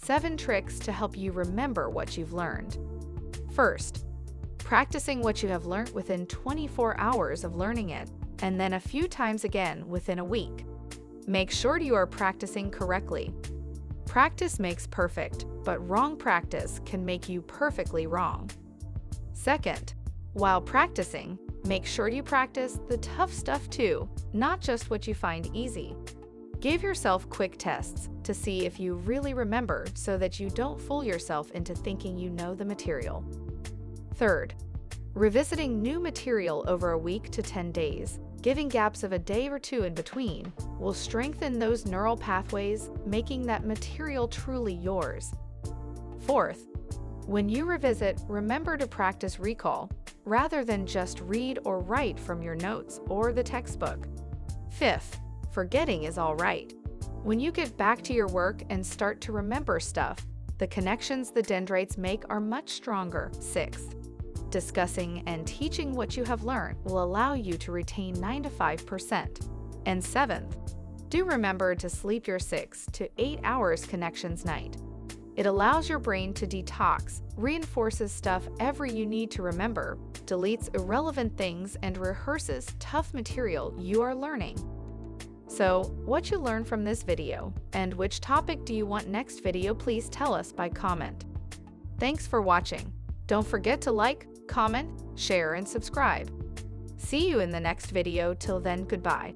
7 tricks to help you remember what you've learned. First, practicing what you have learned within 24 hours of learning it, and then a few times again within a week. Make sure you are practicing correctly. Practice makes perfect, but wrong practice can make you perfectly wrong. Second, while practicing, make sure you practice the tough stuff too, not just what you find easy. Give yourself quick tests to see if you really remember so that you don't fool yourself into thinking you know the material. Third, revisiting new material over a week to 10 days, giving gaps of a day or two in between, will strengthen those neural pathways, making that material truly yours. Fourth, when you revisit, remember to practice recall, rather than just read or write from your notes or the textbook. Fifth, forgetting is all right. When you get back to your work and start to remember stuff, the connections the dendrites make are much stronger. Sixth, discussing and teaching what you have learned will allow you to retain 95%. And seventh, do remember to sleep your 6 to 8 hours connections night. It allows your brain to detox, reinforces stuff you need to remember, deletes irrelevant things, and rehearses tough material you are learning. So, what you learned from this video, and which topic do you want next video? Please tell us by comment. Thanks for watching. Don't forget to like, comment, share, and subscribe. See you in the next video. Till then, goodbye.